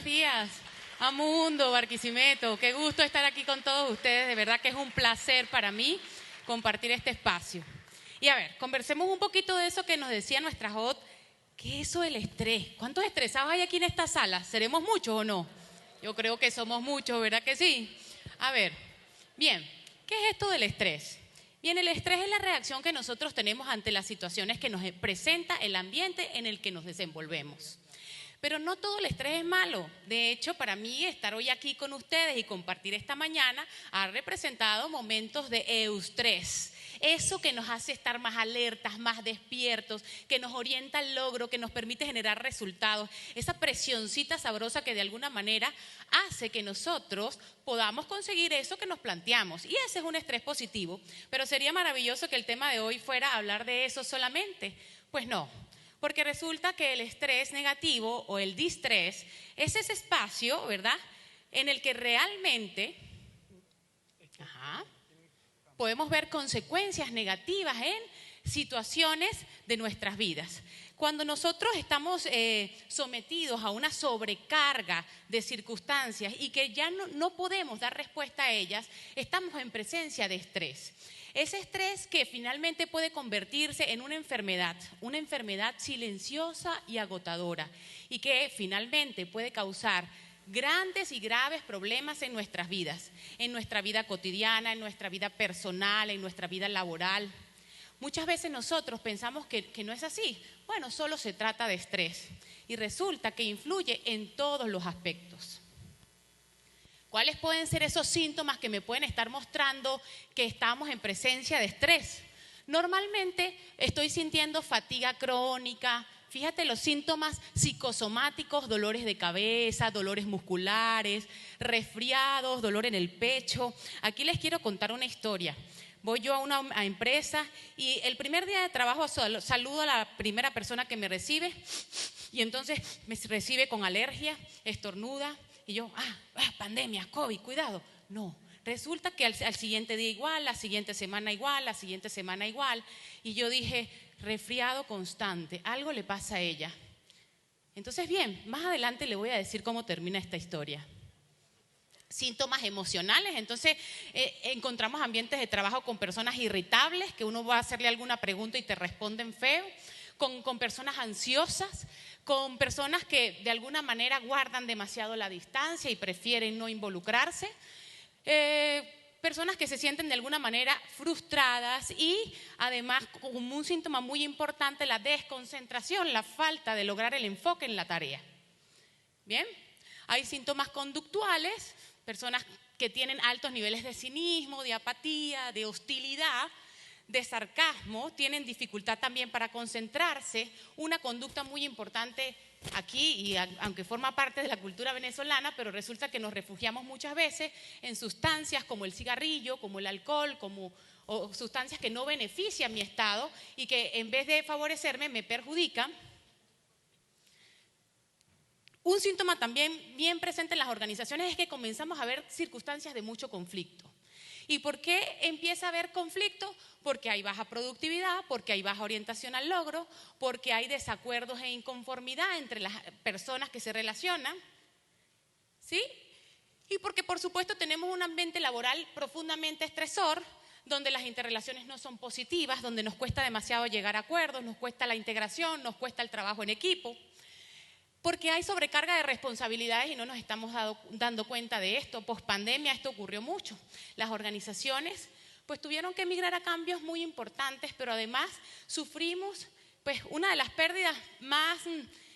días a Mundo, Barquisimeto. Qué gusto estar aquí con todos ustedes. De verdad que es un placer para mí compartir este espacio. Y a ver, conversemos un poquito de eso que nos decía nuestra Jot. ¿Qué es eso del estrés? ¿Cuántos estresados hay aquí en esta sala? ¿Seremos muchos o no? Yo creo que somos muchos, ¿verdad que sí? A ver, bien, ¿qué es esto del estrés? Bien, el estrés es la reacción que nosotros tenemos ante las situaciones que nos presenta el ambiente en el que nos desenvolvemos. Pero no todo el estrés es malo. De hecho, para mí estar hoy aquí con ustedes y compartir esta mañana ha representado momentos de eustrés. Eso que nos hace estar más alertas, más despiertos, que nos orienta al logro, que nos permite generar resultados. Esa presioncita sabrosa que de alguna manera hace que nosotros podamos conseguir eso que nos planteamos. Y ese es un estrés positivo. Pero sería maravilloso que el tema de hoy fuera hablar de eso solamente. Pues no. Porque resulta que el estrés negativo o el distrés es ese espacio, ¿verdad?, en el que realmente podemos ver consecuencias negativas en situaciones de nuestras vidas. Cuando nosotros estamos sometidos a una sobrecarga de circunstancias y que ya no podemos dar respuesta a ellas, estamos en presencia de estrés. Ese estrés que finalmente puede convertirse en una enfermedad silenciosa y agotadora y que finalmente puede causar grandes y graves problemas en nuestras vidas, en nuestra vida cotidiana, en nuestra vida personal, en nuestra vida laboral. Muchas veces nosotros pensamos que no es así. Bueno, solo se trata de estrés y resulta que influye en todos los aspectos. ¿Cuáles pueden ser esos síntomas que me pueden estar mostrando que estamos en presencia de estrés? Normalmente estoy sintiendo fatiga crónica. Fíjate los síntomas psicosomáticos, dolores de cabeza, dolores musculares, resfriados, dolor en el pecho. Aquí les quiero contar una historia. Voy yo a una empresa y el primer día de trabajo saludo a la primera persona que me recibe y entonces me recibe con alergia, estornuda. Y yo, pandemia, COVID, cuidado. No, resulta que al siguiente día igual, la siguiente semana igual, la siguiente semana igual. Y yo dije, resfriado constante, algo le pasa a ella. Entonces, bien, más adelante le voy a decir cómo termina esta historia. Síntomas emocionales, entonces encontramos ambientes de trabajo con personas irritables, que uno va a hacerle alguna pregunta y te responden feo. Con personas ansiosas, con personas que de alguna manera guardan demasiado la distancia y prefieren no involucrarse, personas que se sienten de alguna manera frustradas y además como un síntoma muy importante la desconcentración, la falta de lograr el enfoque en la tarea. Bien, hay síntomas conductuales, personas que tienen altos niveles de cinismo, de apatía, de hostilidad, de sarcasmo, tienen dificultad también para concentrarse, una conducta muy importante aquí, y aunque forma parte de la cultura venezolana, pero resulta que nos refugiamos muchas veces en sustancias como el cigarrillo, como el alcohol, o sustancias que no benefician mi estado y que en vez de favorecerme me perjudican. Un síntoma también bien presente en las organizaciones es que comenzamos a ver circunstancias de mucho conflicto. ¿Y por qué empieza a haber conflicto? Porque hay baja productividad, porque hay baja orientación al logro, porque hay desacuerdos e inconformidad entre las personas que se relacionan, ¿sí? Y porque por supuesto tenemos un ambiente laboral profundamente estresor, donde las interrelaciones no son positivas, donde nos cuesta demasiado llegar a acuerdos, nos cuesta la integración, nos cuesta el trabajo en equipo. Porque hay sobrecarga de responsabilidades y no nos estamos dando cuenta de esto. Pospandemia esto ocurrió mucho. Las organizaciones pues tuvieron que migrar a cambios muy importantes, pero además sufrimos pues una de las pérdidas más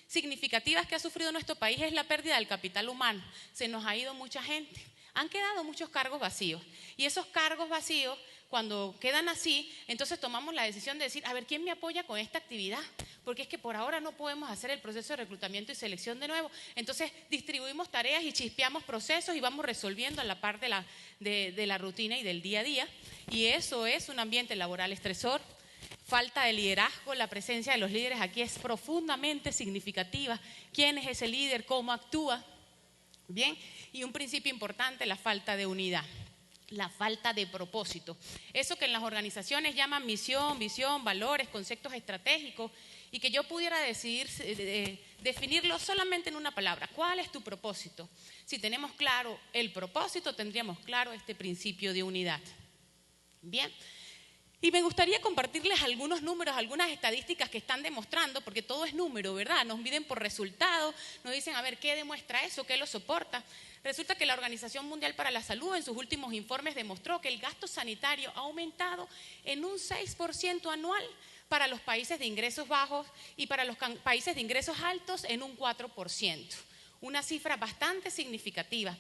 significativas que ha sufrido nuestro país es la pérdida del capital humano. Se nos ha ido mucha gente. Han quedado muchos cargos vacíos y esos cargos vacíos, cuando quedan así, entonces tomamos la decisión de decir, a ver, ¿quién me apoya con esta actividad? Porque es que por ahora no podemos hacer el proceso de reclutamiento y selección de nuevo. Entonces distribuimos tareas y chispeamos procesos y vamos resolviendo en la parte de la rutina y del día a día. Y eso es un ambiente laboral estresor. Falta de liderazgo, la presencia de los líderes aquí es profundamente significativa. ¿Quién es ese líder? ¿Cómo actúa? Bien, y un principio importante, la falta de unidad. la falta de propósito. Eso que en las organizaciones llaman misión, visión, valores, conceptos estratégicos, y que yo pudiera definirlo solamente en una palabra. ¿Cuál es tu propósito? Si tenemos claro el propósito, tendríamos claro este principio de unidad. Bien. Y me gustaría compartirles algunos números, algunas estadísticas que están demostrando, porque todo es número, ¿verdad? Nos miden por resultados, nos dicen, a ver, ¿qué demuestra eso? ¿Qué lo soporta? Resulta que la Organización Mundial para la Salud en sus últimos informes demostró que el gasto sanitario ha aumentado en un 6% anual para los países de ingresos bajos y para los países de ingresos altos en un 4%. Una cifra bastante significativa.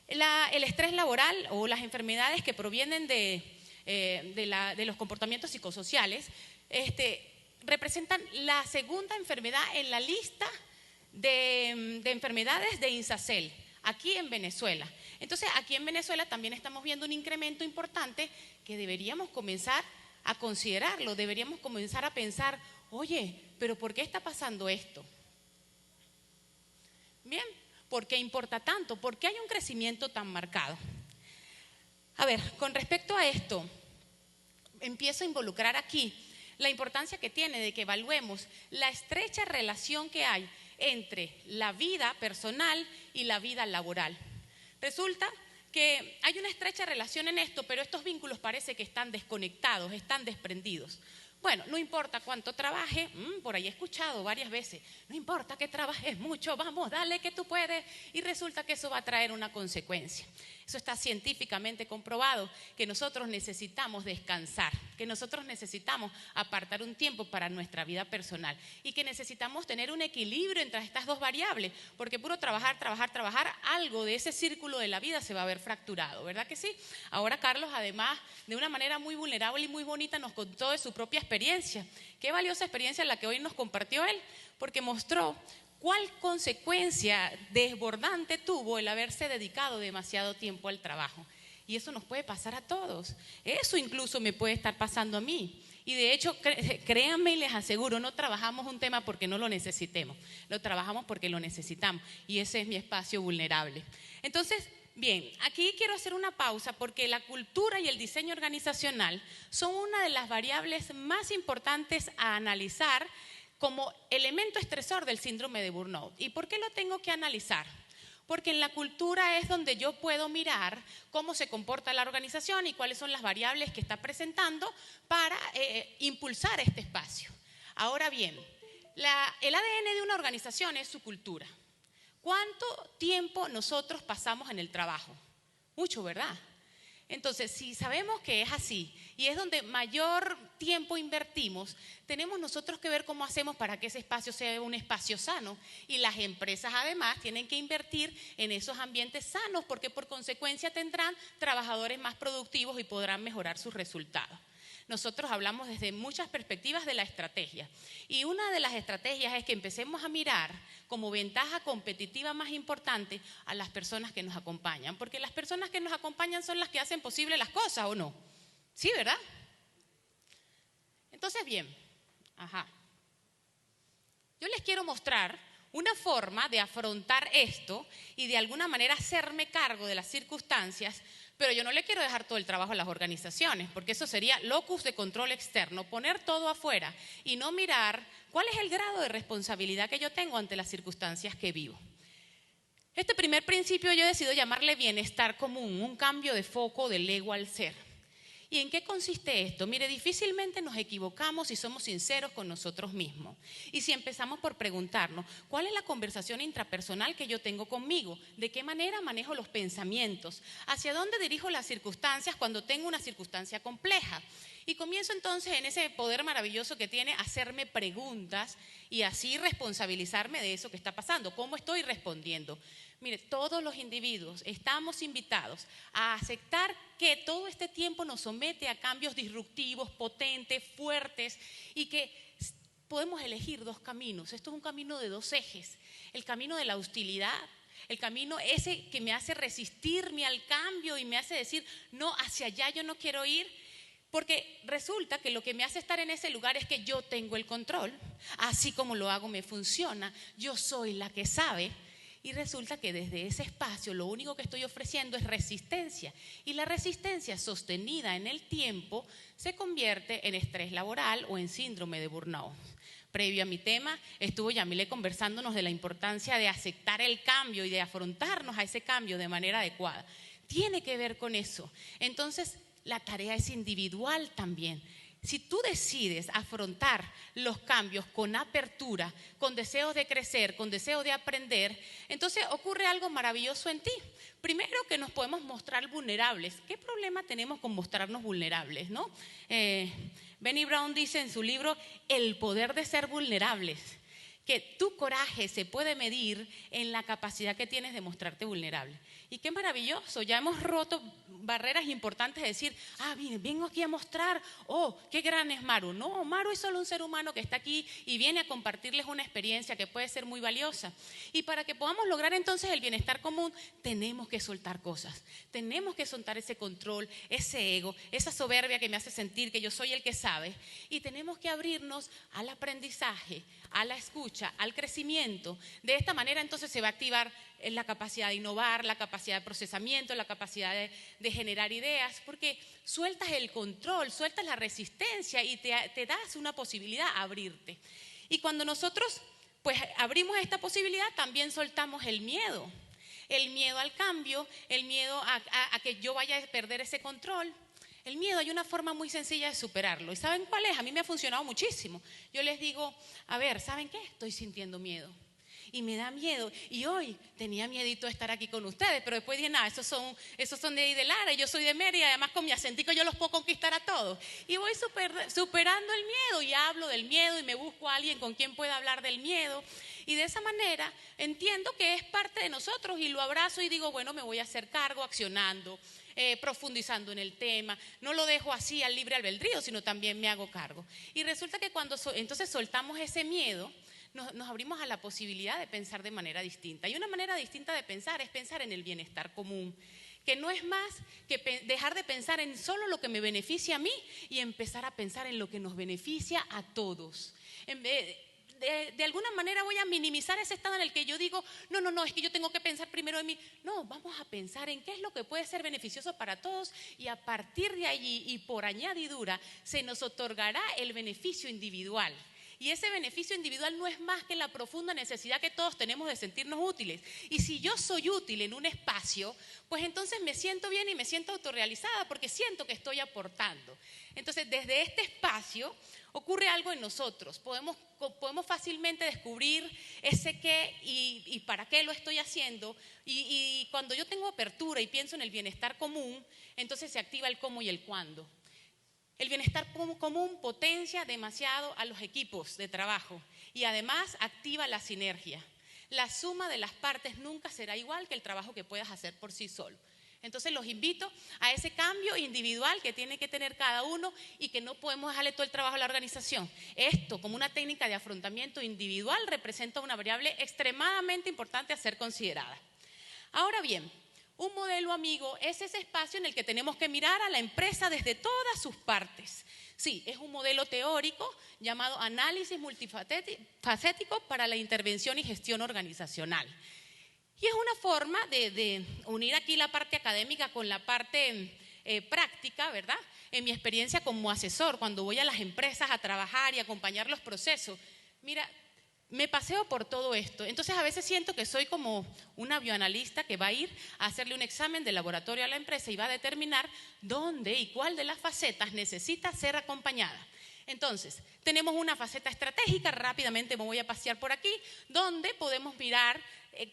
El estrés laboral o las enfermedades que provienen de los comportamientos psicosociales, representan la segunda enfermedad en la lista de enfermedades de INSACEL, aquí en Venezuela. Entonces, aquí en Venezuela también estamos viendo un incremento importante que deberíamos comenzar a considerarlo, deberíamos comenzar a pensar, oye, ¿pero por qué está pasando esto? Bien, ¿por qué importa tanto? ¿Por qué hay un crecimiento tan marcado? A ver, con respecto a esto, empiezo a involucrar aquí la importancia que tiene de que evaluemos la estrecha relación que hay entre la vida personal y la vida laboral. Resulta que hay una estrecha relación en esto, pero estos vínculos parece que están desconectados, están desprendidos. Bueno, no importa cuánto trabaje, por ahí he escuchado varias veces, no importa que trabajes mucho, vamos, dale que tú puedes, y resulta que eso va a traer una consecuencia. Eso está científicamente comprobado, que nosotros necesitamos descansar, que nosotros necesitamos apartar un tiempo para nuestra vida personal y que necesitamos tener un equilibrio entre estas dos variables, porque puro trabajar, algo de ese círculo de la vida se va a ver fracturado, ¿verdad que sí? Ahora Carlos, además, de una manera muy vulnerable y muy bonita, nos contó de su propia experiencia. Qué valiosa experiencia la que hoy nos compartió él, porque mostró cuál consecuencia desbordante tuvo el haberse dedicado demasiado tiempo al trabajo. Y eso nos puede pasar a todos. Eso incluso me puede estar pasando a mí. Y de hecho, créanme y les aseguro, no trabajamos un tema porque no lo necesitemos. Lo trabajamos porque lo necesitamos. Y ese es mi espacio vulnerable. Entonces, bien, aquí quiero hacer una pausa porque la cultura y el diseño organizacional son una de las variables más importantes a analizar como elemento estresor del síndrome de burnout. ¿Y por qué lo tengo que analizar? Porque en la cultura es donde yo puedo mirar cómo se comporta la organización y cuáles son las variables que está presentando para impulsar este espacio. Ahora bien, el ADN de una organización es su cultura. ¿Cuánto tiempo nosotros pasamos en el trabajo? Mucho, ¿verdad? Entonces, si sabemos que es así y es donde mayor tiempo invertimos, tenemos nosotros que ver cómo hacemos para que ese espacio sea un espacio sano. Y las empresas además tienen que invertir en esos ambientes sanos porque por consecuencia tendrán trabajadores más productivos y podrán mejorar sus resultados. Nosotros hablamos desde muchas perspectivas de la estrategia y una de las estrategias es que empecemos a mirar como ventaja competitiva más importante a las personas que nos acompañan, porque las personas que nos acompañan son las que hacen posible las cosas, ¿o no? Sí, ¿verdad? Entonces, bien, yo les quiero mostrar una forma de afrontar esto y de alguna manera hacerme cargo de las circunstancias, pero yo no le quiero dejar todo el trabajo a las organizaciones, porque eso sería locus de control externo, poner todo afuera y no mirar cuál es el grado de responsabilidad que yo tengo ante las circunstancias que vivo. Este primer principio yo decido llamarle bienestar común, un cambio de foco del ego al ser. ¿Y en qué consiste esto? Mire, difícilmente nos equivocamos si somos sinceros con nosotros mismos. Y si empezamos por preguntarnos, ¿cuál es la conversación intrapersonal que yo tengo conmigo? ¿De qué manera manejo los pensamientos? ¿Hacia dónde dirijo las circunstancias cuando tengo una circunstancia compleja? Y comienzo entonces en ese poder maravilloso que tiene hacerme preguntas y así responsabilizarme de eso que está pasando. ¿Cómo estoy respondiendo? Mire, todos los individuos estamos invitados a aceptar que todo este tiempo nos somete a cambios disruptivos, potentes, fuertes y que podemos elegir dos caminos. Esto es un camino de dos ejes. El camino de la hostilidad, el camino ese que me hace resistirme al cambio y me hace decir, no, hacia allá yo no quiero ir. Porque resulta que lo que me hace estar en ese lugar es que yo tengo el control, así como lo hago me funciona, yo soy la que sabe. Y resulta que desde ese espacio lo único que estoy ofreciendo es resistencia. Y la resistencia sostenida en el tiempo se convierte en estrés laboral o en síndrome de burnout. Previo a mi tema, estuvo Yamile conversándonos de la importancia de aceptar el cambio y de afrontarnos a ese cambio de manera adecuada. Tiene que ver con eso. Entonces, la tarea es individual también. Si tú decides afrontar los cambios con apertura, con deseos de crecer, con deseos de aprender, entonces ocurre algo maravilloso en ti. Primero, que nos podemos mostrar vulnerables. ¿Qué problema tenemos con mostrarnos vulnerables, no? Benny Brown dice en su libro El poder de ser vulnerables, que tu coraje se puede medir en la capacidad que tienes de mostrarte vulnerable. Y qué maravilloso, ya hemos roto barreras importantes de decir, mire, vengo aquí a mostrar, qué gran es Maru. No, Maru es solo un ser humano que está aquí y viene a compartirles una experiencia que puede ser muy valiosa. Y para que podamos lograr entonces el bienestar común, tenemos que soltar cosas, tenemos que soltar ese control, ese ego, esa soberbia que me hace sentir que yo soy el que sabe, y tenemos que abrirnos al aprendizaje, a la escucha, al crecimiento. De esta manera entonces se va a activar la capacidad de innovar, la capacidad de procesamiento, la capacidad de generar ideas, porque sueltas el control, sueltas la resistencia y te das una posibilidad a abrirte. Y cuando nosotros pues abrimos esta posibilidad, también soltamos el miedo al cambio, el miedo a que yo vaya a perder ese control. El miedo, hay una forma muy sencilla de superarlo. ¿Y saben cuál es? A mí me ha funcionado muchísimo. Yo les digo, a ver, ¿saben qué? Estoy sintiendo miedo. Y me da miedo. Y hoy tenía miedito de estar aquí con ustedes, pero después dije, nada, esos son de ahí de Lara, y yo soy de Mérida, y además con mi acentico yo los puedo conquistar a todos. Y voy superando el miedo, y hablo del miedo, y me busco a alguien con quien pueda hablar del miedo. Y de esa manera entiendo que es parte de nosotros, y lo abrazo y digo, bueno, me voy a hacer cargo accionando, profundizando en el tema. No lo dejo así al libre albedrío, sino también me hago cargo. Y resulta que cuando entonces soltamos ese miedo, nos abrimos a la posibilidad de pensar de manera distinta. Y una manera distinta de pensar es pensar en el bienestar común, que no es más que dejar de pensar en solo lo que me beneficia a mí y empezar a pensar en lo que nos beneficia a todos. De alguna manera voy a minimizar ese estado en el que yo digo, no, es que yo tengo que pensar primero en mí. No, vamos a pensar en qué es lo que puede ser beneficioso para todos, y a partir de allí y por añadidura se nos otorgará el beneficio individual. Y ese beneficio individual no es más que la profunda necesidad que todos tenemos de sentirnos útiles. Y si yo soy útil en un espacio, pues entonces me siento bien y me siento autorrealizada porque siento que estoy aportando. Entonces, desde este espacio ocurre algo en nosotros. Podemos fácilmente descubrir ese qué y para qué lo estoy haciendo. Y cuando yo tengo apertura y pienso en el bienestar común, entonces se activa el cómo y el cuándo. El bienestar común potencia demasiado a los equipos de trabajo y además activa la sinergia. La suma de las partes nunca será igual que el trabajo que puedas hacer por sí solo. Entonces los invito a ese cambio individual que tiene que tener cada uno y que no podemos dejarle todo el trabajo a la organización. Esto, como una técnica de afrontamiento individual, representa una variable extremadamente importante a ser considerada. Ahora bien, un modelo amigo es ese espacio en el que tenemos que mirar a la empresa desde todas sus partes. Sí, es un modelo teórico llamado análisis multifacético para la intervención y gestión organizacional. Y es una forma de unir aquí la parte académica con la parte práctica, ¿verdad? En mi experiencia como asesor, cuando voy a las empresas a trabajar y acompañar los procesos, mira, me paseo por todo esto. Entonces a veces siento que soy como una bioanalista que va a ir a hacerle un examen de laboratorio a la empresa y va a determinar dónde y cuál de las facetas necesita ser acompañada. Entonces, tenemos una faceta estratégica, rápidamente me voy a pasear por aquí, donde podemos mirar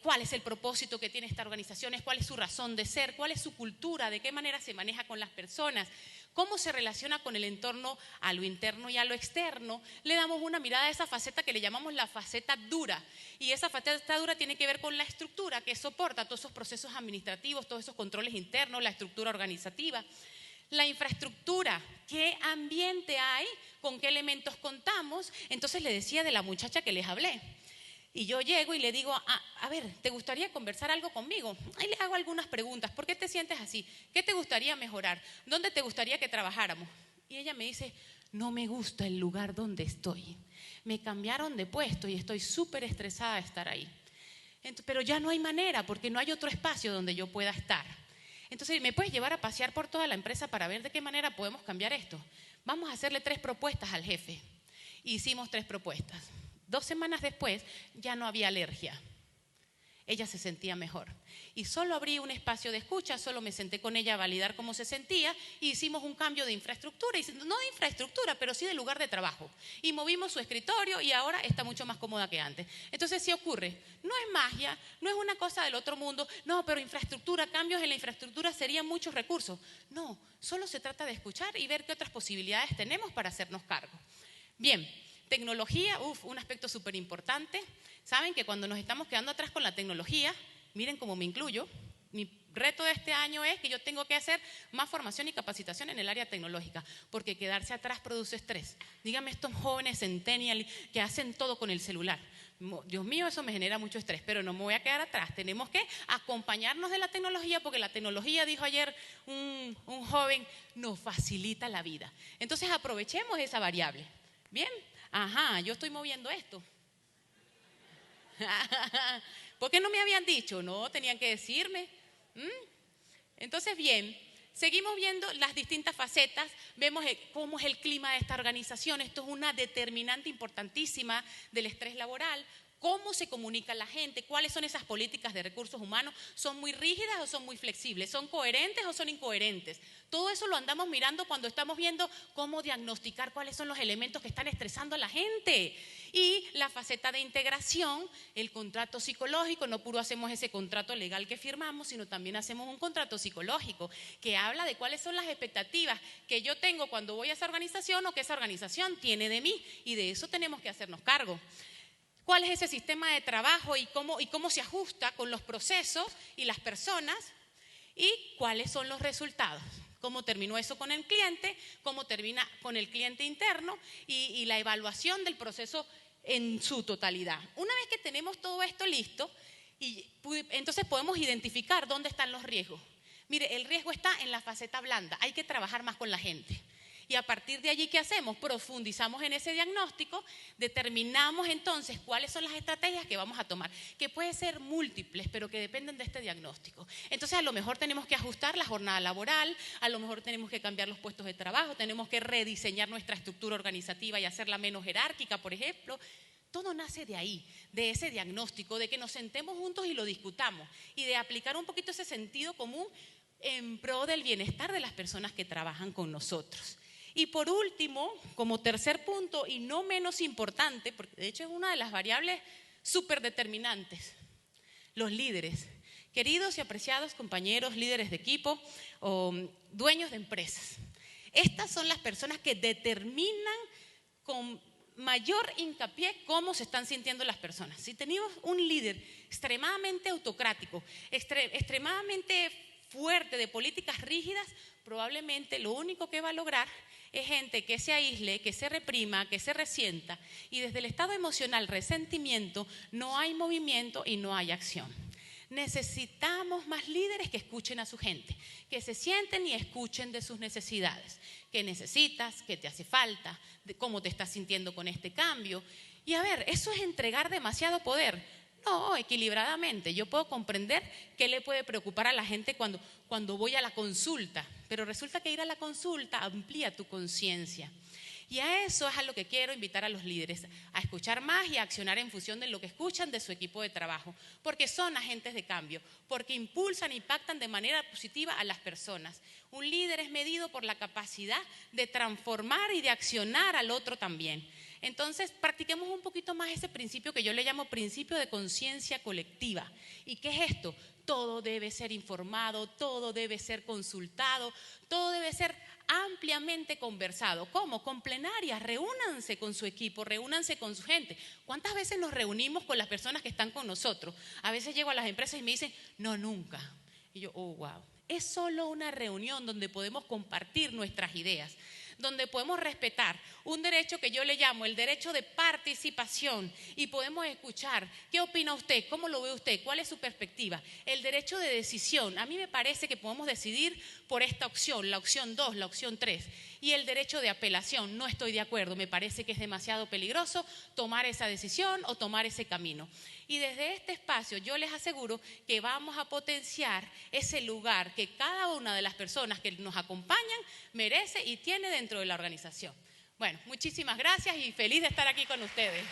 cuál es el propósito que tiene esta organización, cuál es su razón de ser, cuál es su cultura, de qué manera se maneja con las personas, cómo se relaciona con el entorno a lo interno y a lo externo. Le damos una mirada a esa faceta que le llamamos la faceta dura. Y esa faceta dura tiene que ver con la estructura que soporta todos esos procesos administrativos, todos esos controles internos, la estructura organizativa. La infraestructura, qué ambiente hay, con qué elementos contamos. Entonces le decía de la muchacha que les hablé. Y yo llego y le digo, a ver, ¿te gustaría conversar algo conmigo? Ahí le hago algunas preguntas. ¿Por qué te sientes así? ¿Qué te gustaría mejorar? ¿Dónde te gustaría que trabajáramos? Y ella me dice, no me gusta el lugar donde estoy. Me cambiaron de puesto y estoy súper estresada de estar ahí. Pero ya no hay manera porque no hay otro espacio donde yo pueda estar. Entonces, ¿me puedes llevar a pasear por toda la empresa para ver de qué manera podemos cambiar esto? Vamos a hacerle 3 propuestas al jefe. Hicimos 3 propuestas. 2 semanas después ya no había alergia. Ella se sentía mejor. Y solo abrí un espacio de escucha, solo me senté con ella a validar cómo se sentía y hicimos un cambio de infraestructura, no de infraestructura, pero sí de lugar de trabajo. Y movimos su escritorio y ahora está mucho más cómoda que antes. Entonces sí ocurre, no es magia, no es una cosa del otro mundo, no, pero infraestructura, cambios en la infraestructura serían muchos recursos. No, solo se trata de escuchar y ver qué otras posibilidades tenemos para hacernos cargo. Bien, tecnología, un aspecto súper importante. Saben que cuando nos estamos quedando atrás con la tecnología, miren cómo me incluyo, mi reto de este año es que yo tengo que hacer más formación y capacitación en el área tecnológica, porque quedarse atrás produce estrés. Díganme estos jóvenes centennial que hacen todo con el celular. Dios mío, eso me genera mucho estrés, pero no me voy a quedar atrás. Tenemos que acompañarnos de la tecnología, porque la tecnología, dijo ayer un joven, nos facilita la vida. Entonces aprovechemos esa variable. Bien, yo estoy moviendo esto. ¿Por qué no me habían dicho? No, tenían que decirme. Entonces, bien, seguimos viendo las distintas facetas, vemos cómo es el clima de esta organización. Esto es una determinante importantísima del estrés laboral. ¿Cómo se comunica la gente? ¿Cuáles son esas políticas de recursos humanos? ¿Son muy rígidas o son muy flexibles? ¿Son coherentes o son incoherentes? Todo eso lo andamos mirando cuando estamos viendo cómo diagnosticar cuáles son los elementos que están estresando a la gente. Y la faceta de integración, el contrato psicológico, no puro hacemos ese contrato legal que firmamos, sino también hacemos un contrato psicológico que habla de cuáles son las expectativas que yo tengo cuando voy a esa organización o que esa organización tiene de mí, y de eso tenemos que hacernos cargo. ¿Cuál es ese sistema de trabajo y cómo se ajusta con los procesos y las personas? ¿Y cuáles son los resultados? ¿Cómo terminó eso con el cliente? ¿Cómo termina con el cliente interno? Y la evaluación del proceso en su totalidad. Una vez que tenemos todo esto listo, entonces podemos identificar dónde están los riesgos. Mire, el riesgo está en la faceta blanda. Hay que trabajar más con la gente. Y a partir de allí, ¿qué hacemos? Profundizamos en ese diagnóstico, determinamos entonces cuáles son las estrategias que vamos a tomar, que pueden ser múltiples, pero que dependen de este diagnóstico. Entonces, a lo mejor tenemos que ajustar la jornada laboral, a lo mejor tenemos que cambiar los puestos de trabajo, tenemos que rediseñar nuestra estructura organizativa y hacerla menos jerárquica, por ejemplo. Todo nace de ahí, de ese diagnóstico, de que nos sentemos juntos y lo discutamos, y de aplicar un poquito ese sentido común en pro del bienestar de las personas que trabajan con nosotros. Y por último, como tercer punto y no menos importante, porque de hecho es una de las variables súper determinantes, los líderes. Queridos y apreciados compañeros, líderes de equipo o dueños de empresas. Estas son las personas que determinan con mayor hincapié cómo se están sintiendo las personas. Si tenemos un líder extremadamente autocrático, extremadamente fuerte, de políticas rígidas, probablemente lo único que va a lograr es gente que se aísle, que se reprima, que se resienta, y desde el estado emocional resentimiento no hay movimiento y no hay acción. Necesitamos más líderes que escuchen a su gente, que se sienten y escuchen de sus necesidades, qué necesitas, qué te hace falta, de cómo te estás sintiendo con este cambio. Y a ver, eso es entregar demasiado poder. No, equilibradamente. Yo puedo comprender qué le puede preocupar a la gente cuando voy a la consulta, pero resulta que ir a la consulta amplía tu conciencia. Y a eso es a lo que quiero invitar a los líderes, a escuchar más y a accionar en función de lo que escuchan de su equipo de trabajo, porque son agentes de cambio, porque impulsan e impactan de manera positiva a las personas. Un líder es medido por la capacidad de transformar y de accionar al otro también. Entonces, practiquemos un poquito más ese principio que yo le llamo principio de conciencia colectiva. ¿Y qué es esto? Todo debe ser informado, todo debe ser consultado, todo debe ser ampliamente conversado. ¿Cómo? Con plenarias, reúnanse con su equipo, reúnanse con su gente. ¿Cuántas veces nos reunimos con las personas que están con nosotros? A veces llego a las empresas y me dicen, no, nunca. Y yo, oh, wow. Es solo una reunión donde podemos compartir nuestras ideas, donde podemos respetar un derecho que yo le llamo el derecho de participación, y podemos escuchar qué opina usted, cómo lo ve usted, cuál es su perspectiva. El derecho de decisión, a mí me parece que podemos decidir por esta opción, la opción 2, la opción 3. y el derecho de apelación. No estoy de acuerdo, me parece que es demasiado peligroso tomar esa decisión o tomar ese camino. Y desde este espacio yo les aseguro que vamos a potenciar ese lugar que cada una de las personas que nos acompañan merece y tiene dentro de la organización. Bueno, muchísimas gracias y feliz de estar aquí con ustedes.